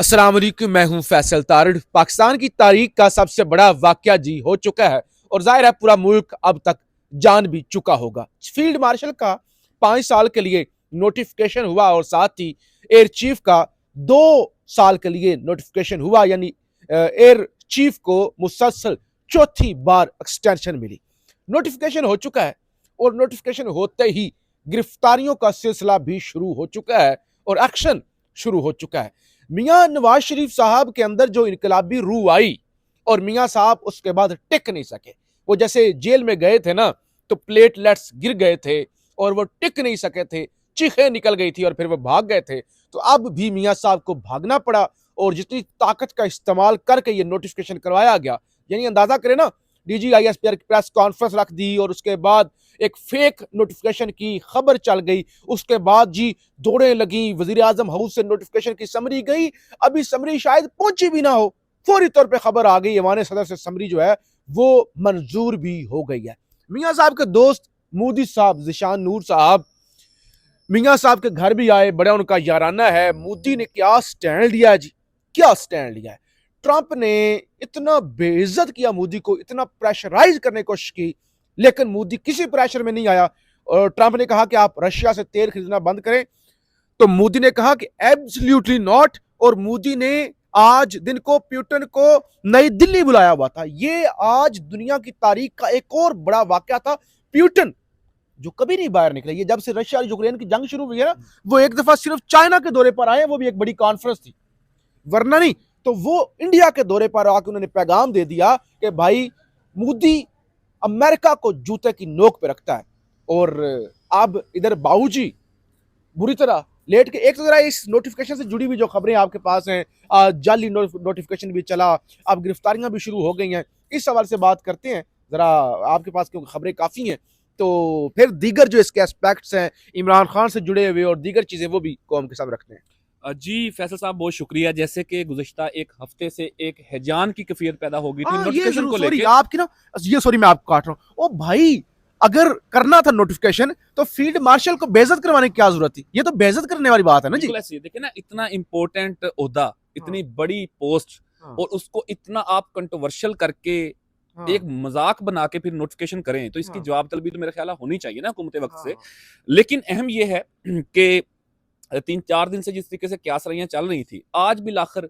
अस्सलाम वालेकुम, मैं हूं फैसल तारड़। पाकिस्तान की तारीख का सबसे बड़ा वाकया जी हो चुका है और जाहिर है पूरा मुल्क अब तक जान भी चुका होगा। फील्ड मार्शल का 5 साल के लिए नोटिफिकेशन हुआ और साथ ही एयर चीफ का 2 साल के लिए नोटिफिकेशन हुआ, यानी एयर चीफ को मुसलसल चौथी बार एक्सटेंशन मिली। नोटिफिकेशन हो चुका है और नोटिफिकेशन होते ही गिरफ्तारियों का सिलसिला भी शुरू हो चुका है और एक्शन शुरू हो चुका है। मियां नवाज शरीफ साहब के अंदर जो इनकलाबी रूह आई और मियां साहब उसके बाद टिक नहीं सके। वो जैसे जेल में गए थे ना, तो प्लेटलेट्स गिर गए थे और वो टिक नहीं सके थे, चीखें निकल गई थी और फिर वो भाग गए थे। तो अब भी मियां साहब को भागना पड़ा और जितनी ताकत का इस्तेमाल करके ये नोटिफिकेशन करवाया गया, यानी अंदाजा करें ना, DGISP प्रेस कॉन्फ्रेंस रख दी और उसके बाद एक फेक नोटिफिकेशन की खबर चल गई। उसके बाद जी दौड़ें लगी, वजीर आजम हाउस से नोटिफिकेशन की समरी गई, अभी समरी शायद पहुंची भी ना हो, फौरी तौर पे खबर आ गई ईवान सदर से समरी जो है वो मंजूर भी हो गई है। मियां साहब के दोस्त मोदी साहब, जिशान नूर साहब, मियां साहब के घर भी आए, बड़ा उनका याराना है। मोदी ने क्या स्टैंड लिया जी, क्या स्टैंड लिया है। ट्रंप ने इतना बेइज्जत किया मोदी को, इतना प्रेशराइज करने की कोशिश की, लेकिन मोदी किसी प्रेशर में नहीं आया। और ट्रंप ने कहा कि आप रशिया से तेल खरीदना बंद करें, तो मोदी ने कहा कि एब्सोल्युटली नॉट। और मोदी ने आज दिन को पुतिन को नई दिल्ली बुलाया हुआ था। ये आज दुनिया की तारीख का एक और बड़ा वाकया था। पुतिन जो कभी नहीं बाहर निकले, ये जब से रशिया और यूक्रेन की जंग शुरू हुई है ना, वो एक दफा सिर्फ चाइना के दौरे पर आए, वो भी एक बड़ी कॉन्फ्रेंस थी, वरना नहीं। तो वो इंडिया के दौरे पर आकर उन्होंने पैगाम दे दिया कि भाई मोदी अमेरिका को जूते की नोक पे रखता है। और अब इधर बाबूजी बुरी तरह लेट के, एक तो जरा इस नोटिफिकेशन से जुड़ी हुई जो खबरें आपके पास हैं, जाली नोटिफिकेशन भी चला, अब गिरफ्तारियां भी शुरू हो गई हैं, इस सवाल से बात करते हैं जरा आपके पास, क्योंकि खबरें काफी हैं। तो फिर दीगर जो इसके एस्पेक्ट्स हैं इमरान खान से जुड़े हुए और दीगर चीजें, वो भी कौम के साथ रखते हैं। जी फैसल साहब, बहुत शुक्रिया। जैसे कि गुज़श्ता एक हफ्ते से एक हैजान की कैफियत पैदा हो गई थी ये नोटिफिकेशन जरूर, को सॉरी लेके। आपकी ना, ये सॉरी मैं आपको काट रहा हूँ। ओ भाई, अगर करना था नोटिफिकेशन तो फील्ड मार्शल को बेइज्जत करवाने की क्या जरूरत थी? ये तो बेइज्जत करने वाली बात है ना जी। बिल्कुल ऐसी है, देखिए ना, इतना इंपॉर्टेंट ओहदा, हाँ, इतनी बड़ी पोस्ट, हाँ, और उसको इतना आप कंट्रोवर्शियल करके हाँ, एक मजाक बना के फिर नोटिफिकेशन करें, तो इसकी हाँ, जवाब तलबी तो मेरा ख्याल है होनी चाहिए ना हुकूमत वक्त हाँ, से। हाँ, लेकिन अहम यह है कि 3-4 दिन से जिस तरीके से क्या सराइयां चल रही थी, आज भी आखिर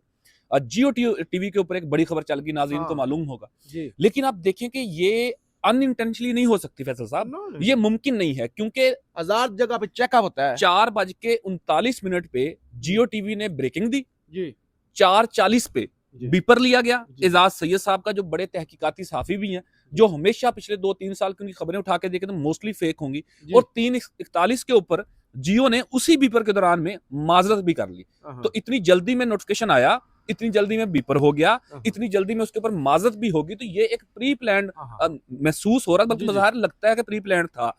जियो टीवी के ऊपर एक बड़ी खबर चल गई, नाज़रीन को हाँ, मालूम होगा। जी, लेकिन आप देखें कि ये अनइंटेंशनली नहीं हो सकती फैसल साहब, नो, ये मुमकिन नहीं है, क्योंकि हजार जगह पे चेकअप होता है। 4:39 पे जी, जियो टीवी ने ब्रेकिंग दी, जी, 4:40 पे जी, बीपर लिया गया। जी, एजाज सैयद साहब का जो बड़े तहकीकाती सहाफी भी हैं, जो हमेशा पिछले 2-3 साल की उनकी खबरें उठा के देखे तो मोस्टली फेक होंगी, जी, और 3:41 के ऊपर जियो ने उसी बीपर के दौरान में माजरत भी कर ली। हाँ, तो इतनी जल्दी में नोटिफिकेशन आया, इतनी जल्दी में बीपर हो गया, हाँ, इतनी जल्दी में उसके ऊपर माजरत भी होगी, तो ये एक प्री प्लान हाँ, महसूस हो रहा, बल्कि जी, जी, बाहर लगता है कि प्री प्लान था।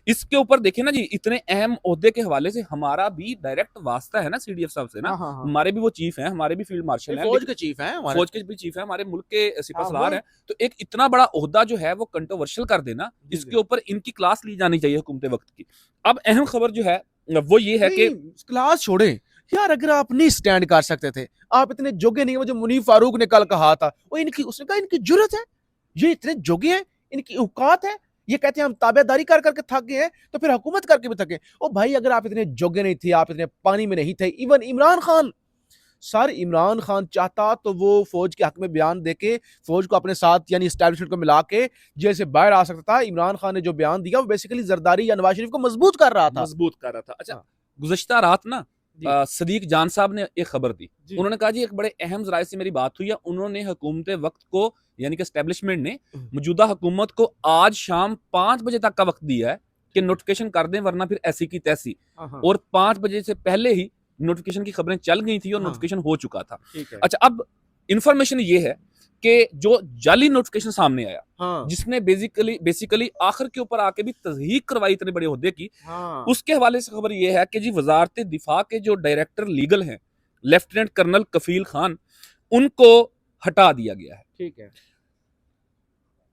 इसके ऊपर देखिए ना जी, इतने अहम ओहदे के हवाले से हमारा भी डायरेक्ट वास्ता है ना सीडीएफ साहब से ना। हाँ, हाँ, हाँ, हमारे भी वो चीफ हैं, हमारे भी फील्ड ये मार्शल हैं, फौज लेकिन के चीफ हैं हमारे। फौज के भी चीफ है, हमारे मुल्क के हाँ, सिपहसालार वही, हैं। तो एक इतना बड़ा ओहदा जो है वो कंट्रोवर्शियल कर देना, जी, इसके जी, ऊपर इनकी क्लास ली जानी चाहिए हुकूमत वक्त की। अब अहम खबर जो है वो ये है कि नहीं, क्लास छोड़े यार, अगर आप नहीं स्टैंड कर सकते थे, आप इतने जोगे नहीं। वो जो मुनीफ फारूक ने कल कहा था, वो इनकी, उसने कहा इनकी जुर्रत है, ये इतने जोगे हैं, इनकी औकात है, ये कहते हैं हम ताबेदारी कर करके थक गए हैं, तो फिर हुकूमत करके भी थके। ओ भाई, अगर आप इतने जोगे नहीं थे, आप इतने पानी में नहीं थे, इवन इमरान खान, सर इमरान खान चाहता तो वो फौज के हक में बयान देके फौज को अपने साथ, यानी एस्टैब्लिशमेंट को मिला के जेल से बाहर आ सकता था। इमरान खान ने जो बयान दिया वो बेसिकली जरदारी या नवाज शरीफ को मजबूत कर रहा था। मजबूत कर रहा था। अच्छा, हाँ, गुज़श्ता रात ना जी, सदीक जान साहब ने एक खबर दी। जी, उन्होंने कहा जी, एक बड़े अहम ज़राए से मेरी बात हुई है। उन्होंने हुकूमत वक्त को, यानी कि एस्टेब्लिशमेंट ने मौजूदा हुकूमत को आज शाम 5 बजे तक का वक्त दिया है कि ठीक है, नोटिफिकेशन कर दें, वरना फिर ऐसी की तैसी। हाँ, हाँ, और 5 बजे से पहले ही नोटिफिकेशन की खबरें चल गई थी और हाँ, नोटिफिकेशन हो चुका था। ठीक है, अच्छा, अब इंफॉर्मेशन ये है कि जो जाली नोटिफिकेशन सामने आया, हाँ, जिसने बेसिकली बेसिकली आखिर के ऊपर आके भी तस्दीक करवाई इतने बड़े ओहदे की, हाँ, उसके हवाले से खबर यह है कि जी वजारत दिफा के जो डायरेक्टर लीगल हैं, लेफ्टिनेंट कर्नल कफील खान, उनको हटा दिया गया है। ठीक है,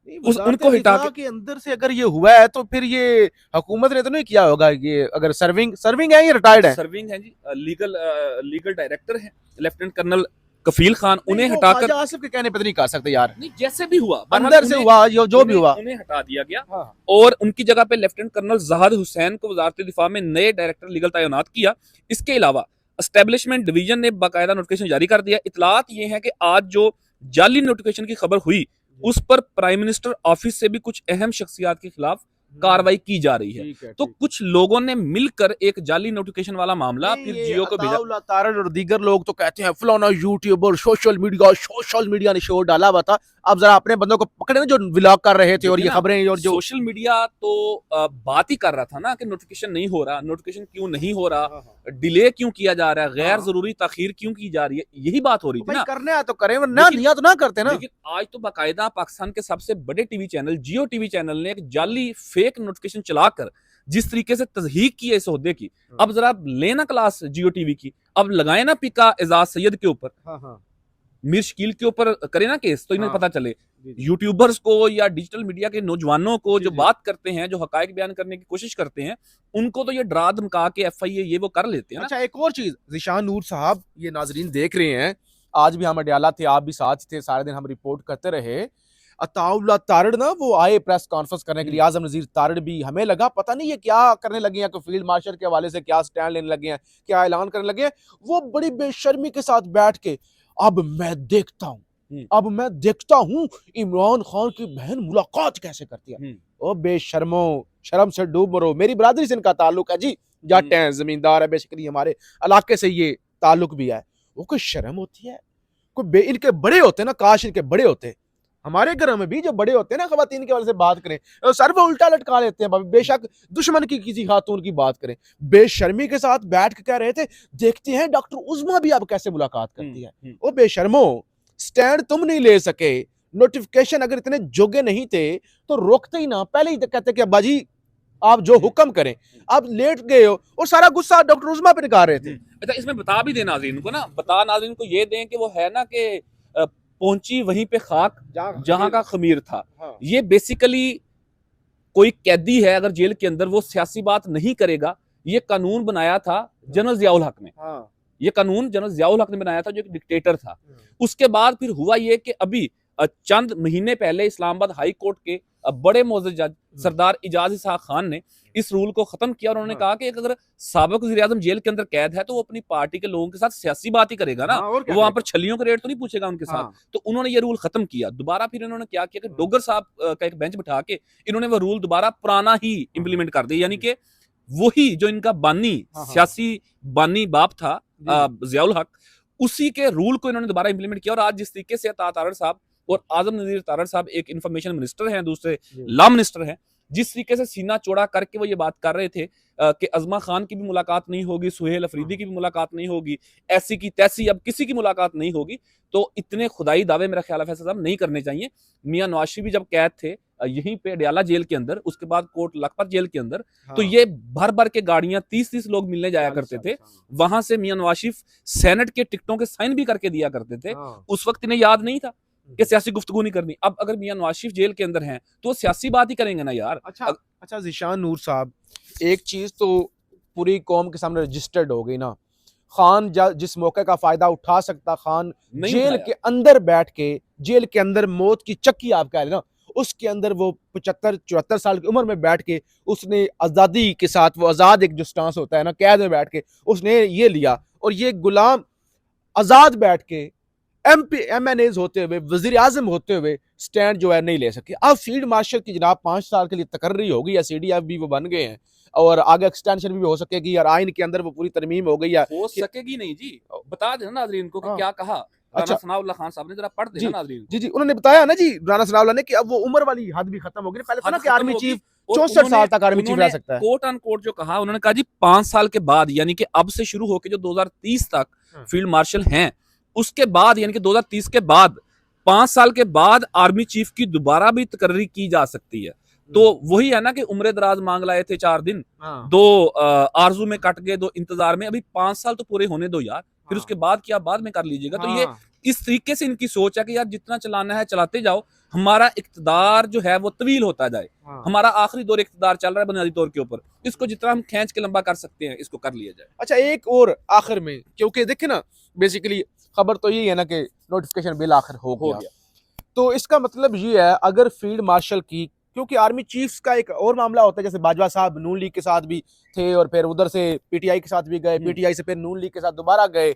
नहीं, उनको वज़ारत हटा दिफा के के अंदर से अगर ये हुआ है तो फिर ये हुकूमत ने तो नहीं किया होगा, ये अगर सर्विंग सर्विंग है या रिटायर्ड है? सर्विंग है जी, लीगल डायरेक्टर है लेफ्टिनेंट कर्नल कफील खान, नहीं, उन्हें वो हटाकर, ख्वाजा आसिफ के कहने पे तो नहीं कर सकते यार, नहीं जैसे भी हुआ बहरहाल अंदर से उन्हें हुआ जो भी उन्हें हुआ। उन्हें हटा दिया गया हाँ। और उनकी जगह पे लेफ्टिनेंट कर्नल जहाद हुसैन को वजारत दिफा में नए डायरेक्टर लीगल तैनात किया। इसके अलावा एस्टेब्लिशमेंट डिवीजन ने बाकायदा नोटिफिकेशन जारी कर दिया। इतलात ये है कि आज जो जाली नोटिफिकेशन की खबर हुई उस पर प्राइम मिनिस्टर ऑफिस से भी कुछ अहम शख्सियात के खिलाफ कार्रवाई की जा रही है। ठीक है, तो ठीक। कुछ लोगों ने मिलकर एक जाली नोटिफिकेशन वाला मामला नहीं, फिर ये जियो को भेजा। अताउल्लाह तारड़ और दीगर लोग तो कहते हैं फलाना यूट्यूबर सोशल मीडिया ने शोर डाला हुआ था। अब जरा अपने बंदों को पकड़े ना जो व्लॉग कर रहे थे और देखिए ये ना, खबरें और जो सोशल मीडिया तो बात ही कर रहा था ना कि नोटिफिकेशन नहीं हो रहा, नोटिफिकेशन क्यों नहीं हो रहा, डिले क्यों किया जा रहा है, गैर हाँ। जरूरी ताखीर क्यों की जा रही है, यही बात हो रही तो थी भाई ना। करने आया तो करें, वरना लेकिन दिया तो ना करते ना। लेकिन आज तो बाकायदा पाकिस्तान के सबसे बड़े टीवी चैनल जियो टीवी चैनल ने एक जाली फेक नोटिफिकेशन चलाकर जिस तरीके से तजहीक की है इस ओहदे की, अब जरा लेना क्लास जियो टीवी की, अब लगाए ना पिका एजाज सैयद के ऊपर, मीर शकील के ऊपर करे ना केस, तो इन्हें हाँ। पता चले जी, जी। यूट्यूबर्स को या डिजिटल मीडिया के नौजवानों को जी, जो जी। बात करते हैं, जो हकायक बयान करने की कोशिश करते हैं, उनको तो ये डरा धमका के एफआईए ये वो कर लेते हैं ना। अच्छा, एक और चीज, ज़ीशान नूर साहब, ये नाजरीन देख रहे हैं, आज भी हम अडयाला थे, आप भी साथ थे, सारे दिन हम रिपोर्ट करते रहे। अताउल्लाह तारड़ ना वो आए प्रेस कॉन्फ्रेंस करने के लिए, आजम नजीर तारड़ भी, हमें लगा पता नहीं ये क्या करने लगे हैं, कोई फील्ड मार्शल के हवाले से क्या स्टैंड लेने लगे हैं, क्या ऐलान करने लगे हैं। वो बड़ी बेशर्मी के साथ बैठ के, अब मैं देखता हूँ, अब मैं देखता हूँ इमरान खान की बहन मुलाकात कैसे करती है। ओ बेशर्मो, शर्म से डूब मरो। मेरी बरादरी से इनका ताल्लुक है जी, जट हैं, जमींदार है, बेसिकली हमारे इलाके से ये ताल्लुक भी है। वो कोई शर्म होती है, कोई इनके बड़े होते ना, काश इनके बड़े होते। हमारे घरों में भी जो बड़े होते हैं ना, खवातीन के वाले से बात करें, सर वो उल्टा लटका लेते हैं, बेशक दुश्मन की किसी खातून की बात करें, बेशर्मी के साथ बैठ के कह रहे थे देखते हैं डॉक्टर उज़मा भी अब कैसे मुलाकात करती है। ओ बेशर्मो, स्टैंड तुम नहीं ले सके, नोटिफिकेशन अगर इतने जोगे नहीं थे तो रोकते ही ना, पहले ही तो कहते कि अब्बा जी आप जो हुक्म करें। आप लेट गए हो और सारा गुस्सा डॉक्टर उज़मा पे निकाल रहे थे। अच्छा, इसमें बता भी दे नाज़रीन को ना, बता नाज़रीन को ये दें कि वो है ना कि पहुंची वहीं पे खाक जहां का खमीर था। हाँ। ये बेसिकली कोई कैदी है अगर जेल के अंदर, वो सियासी बात नहीं करेगा। ये कानून बनाया था जनरल जियाउल हक ने। हाँ। ये कानून जनरल जियाउल हक ने बनाया था जो एक डिक्टेटर था। उसके बाद फिर हुआ ये कि अभी चंद महीने पहले इस्लामाबाद हाई कोर्ट के बड़े मोअज़्ज़ज़ जज सरदार इजाज इसहाक खान ने इस रूल को खत्म किया और उन्होंने कहा कि अगर साबिक वज़ीर-ए-आज़म जेल के अंदर कैद है तो वो अपनी पार्टी के लोगों के साथ सियासी बात ही करेगा ना, और क्या वो वहां पर करेगा? छलियों के रेट तो नहीं पूछेगा उनके साथ। हाँ। तो उन्होंने ये रूल खत्म किया। दोबारा फिर इन्होंने क्या किया कि डोगर साहब का एक बेंच बिठा के इन्होंने वो रूल दोबारा पुराना ही इंप्लीमेंट कर दिया, यानी कि वही जो इनका बानी सियासी बानी बाप था जियाउल हक, उसी के रूल को इन्होंने दोबारा इंप्लीमेंट किया। और आज जिस तरीके से अता तारड़ साहब और आजम नजीर तारड़ साहब एक इंफॉर्मेशन मिनिस्टर हैं, दूसरे लॉ मिनिस्टर हैं, जिस तरीके से सीना चौड़ा करके वो ये बात कर रहे थे कि अज़मा खान की भी मुलाकात नहीं होगी, सुहेल अफरीदी की भी मुलाकात नहीं होगी, ऐसी की तैसी अब किसी की मुलाकात नहीं होगी, तो इतने खुदाई दावे मेरा ख्याल है फैसल साहब नहीं करने चाहिए। मियां नवाज शरीफ भी जब कैद थे यहीं पे अडयाला जेल के अंदर, उसके बाद कोट लखपत जेल के अंदर, तो ये भर भर के गाड़ियां 30-30 लोग मिलने जाया करते थे। वहां से मियां नवाज शरीफ सेनेट के टिकटों के साइन भी करके दिया करते थे। उस वक्त इन्हें याद नहीं था कि सियासी गुफ्तगू नहीं करनी। अब अगर मियां नवाज शरीफ जेल के अंदर हैं तो वो सियासी बात ही करेंगे ना यार। अच्छा ज़ीशान नूर साहब, एक चीज तो पूरी कौम के सामने रजिस्टर्ड हो गई ना, खान जिस मौके का फायदा उठा सकता, खान जेल के अंदर बैठ के, जेल के अंदर मौत की चक्की आप कह रहे ना, उसके अंदर वो 75-74 साल की उम्र में बैठ के उसने आज़ादी के साथ, वो आज़ाद एक जो स्टांस होता है ना, कैद में बैठ के उसने ये लिया। और ये गुलाम आज़ाद बैठ के MNAs होते हुए, वजीर आजम होते हुए स्टैंड जो है नहीं ले सके। अब फील्ड मार्शल की जनाब 5 साल के लिए तकर्री होगी, या CDF भी वो बन गए हैं और आगे एक्सटेंशन भी हो सकेगी, और आइन के अंदर वो पूरी तरमीम हो गई है। हो सकेगी नहीं जी, बता देना नाज़रीन को कि क्या कहा अच्छा, राना सनाउल्लाह खान साहब ने, जरा पढ़ देना नाज़रीन। जी, उन्होंने बताया ना जी, राना सनाउल्लाह ने, कि अब वो उम्र वाली हद भी खत्म हो गई। पहले था ना कि आर्मी चीफ 64 साल तक आर्मी चीफ रह सकता है। कोट अन कोट जो कहा, उन्होंने कहा जी 5 साल के बाद, यानी कि अब से शुरू होकर जो 2030 तक फील्ड मार्शल हैं, उसके बाद यानी कि 2030 के बाद 5 साल के बाद आर्मी चीफ की दोबारा भी तकर्री की जा सकती है। तो वही है ना कि उम्र दराज मांग लाए थे 4 दिन, 2 आरजू में कट गए, 2 इंतजार में, अभी 5 साल तो पूरे होने दो यार, फिर उसके बाद की आप बाद में कर लीजिएगा। तो ये इस तरीके से इनकी सोच है कि यार जितना चलाना है चलाते जाओ, हमारा इक़्तिदार जो है वो तवील होता जाए। हमारा आखिरी दौर इक़्तिदार चल रहा है बुनियादी तौर के ऊपर, इसको जितना हम खींच के लंबा कर सकते हैं इसको कर लिया जाए। अच्छा, एक और आखिर में, क्योंकि देखिए ना, बेसिकली खबर तो यही है ना कि नोटिफिकेशन बिल आखिर हो गया। तो इसका मतलब ये है, अगर फील्ड मार्शल की, क्योंकि आर्मी चीफ्स का एक और मामला होता है, जैसे बाजवा साहब नून लीग के साथ भी थे और फिर उधर से पीटीआई के साथ भी गए, पीटीआई से फिर नून लीग के साथ दोबारा गए,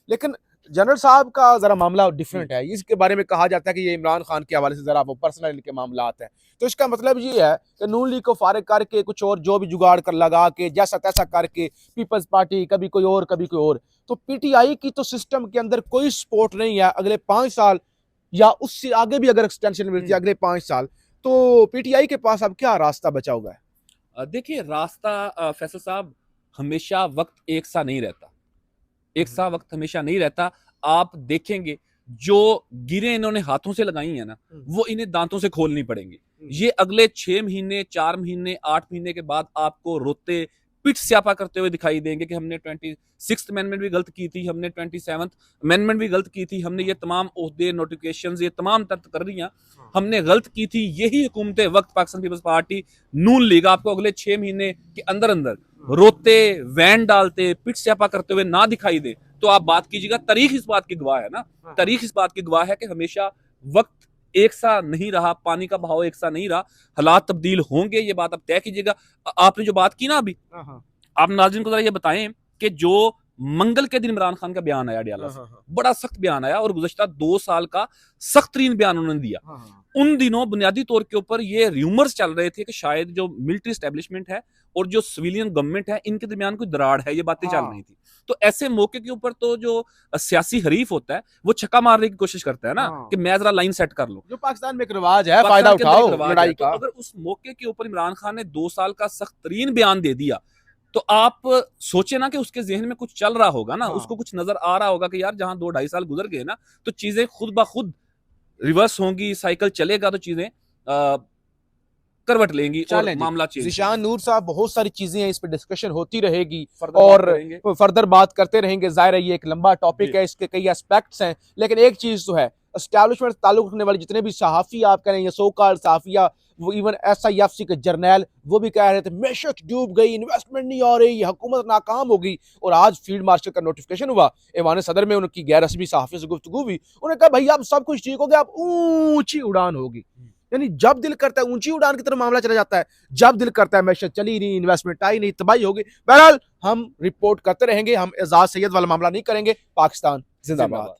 लेकिन जनरल साहब का जरा मामला डिफरेंट है। इसके बारे में कहा जाता है कि ये इमरान खान के हवाले से जरा वो पर्सनल इनके मामला आते हैं। तो इसका मतलब ये है कि नून लीग को फारिग करके कुछ और जो भी जुगाड़ कर लगा के जैसा तैसा करके पीपल्स पार्टी कभी कोई और कभी कोई और, तो पीटीआई की तो सिस्टम के अंदर कोई सपोर्ट नहीं है अगले 5 साल या उससे आगे भी अगर एक्सटेंशन मिलती है अगले 5 साल, तो पीटीआई के पास अब क्या रास्ता बचा हुआ है? देखिए रास्ता फैसल साहब, हमेशा वक्त एक सा नहीं रहता, एक सा वक्त हमेशा नहीं रहता। आप देखेंगे जो गिरें इन्होंने हाथों से लगाई है ना, वो इन्हें दांतों से खोलनी पड़ेंगी। ये अगले 6 महीने, 4 महीने, 8 महीने के बाद आपको रोते पिट स्यापा करते हुए दिखाई देंगे कि हमने 26th अमेंडमेंट भी गलत की थी, हमने 27th अमेंडमेंट भी गलत की थी, हमने ये तमाम ओहदे, नोटिफिकेशंस, ये तमाम तकर्रियां हमने गलत की थी। यही हुकूमत वक्त पाकिस्तान पीपल्स पार्टी नून लीग आपको अगले 6 महीने के अंदर अंदर रोते, वैन डालते, पिट स्यापा करते हुए ना दिखाई दे, तो आप बात कीजिएगा। तारीख इस बात की गवाह है ना, तारीख इस बात की गवाह है कि हमेशा वक्त एक सा नहीं रहा, पानी का बहाव एक सा नहीं रहा, हालात तब्दील होंगे, ये बात आप तय कीजिएगा। आपने जो बात की ना अभी, आप नाज़रीन को जरा ये बताएं कि जो मंगल के दिन इमरान खान का बयान आया डियाला से, बड़ा सख्त बयान आया और गुज़श्ता 2 साल का सख्त तरीन बयान उन्होंने दिया। उन दिनों बुनियादी तौर के ऊपर ये र्यूमर्स चल रहे थे कि शायद जो मिलिट्री एस्टेब्लिशमेंट है और जो सिविलियन गवर्नमेंट है इनके दरमियान कोई दरार है, ये बातें चल रही थी। तो ऐसे मौके के ऊपर तो जो सियासी हरीफ होता है वो छक्का मारने की कोशिश करता है ना कि मैं जरा लाइन सेट कर लूं, जो पाकिस्तान में एक रिवाज है, फायदा उठाओ लड़ाई का। तो अगर उस मौके के ऊपर इमरान खान ने 2 साल का सख्त तरीन बयान दे दिया, तो आप सोचे ना कि उसके जहन में कुछ चल रहा होगा ना, उसको कुछ नजर आ रहा होगा कि यार जहां 2-2.5 साल गुजर गए ना, तो चीजें खुद ब खुद रिवर्स होंगी, साइकिल चलेगा, तो चीजें करवट लेंगी और मामला चेंज। ज़ीशान नूर साहब, बहुत सारी चीजें हैं, इस पे डिस्कशन होती रहेगी और फर्दर बात करते रहेंगे। जाहिर है ये एक लंबा टॉपिक है, इसके कई एस्पेक्ट्स हैं, लेकिन एक चीज तो है, एस्टैब्लिशमेंट ताल्लुक रखने वाले जितने भी सहाफ़ी आप कह रहे हैं, सो कॉल्ड सहाफ़िया, वो इवन SIFC के जर्नैल, वो भी कह रहे थे मैशत डूब गई, इन्वेस्टमेंट नहीं आ रही, हुकूमत नाकाम हो गई। और आज फील्ड मार्शल का नोटिफिकेशन हुआ, ऐवान सदर में उनकी गैर रस्मी सहाफ़ी से गुफ्तगू हुई, उन्होंने कहा भाई अब सब कुछ ठीक हो गया, अब ऊंची उड़ान होगी। यानी जब दिल करता है ऊंची उड़ान की तरफ मामला चला जाता है, जब दिल करता है मैशत चली नहीं, इन्वेस्टमेंट आई नहीं, तबाही होगी। बहरहाल हम रिपोर्ट करते रहेंगे, हम एजाज सैयद वाला मामला नहीं करेंगे। पाकिस्तान जिंदाबाद।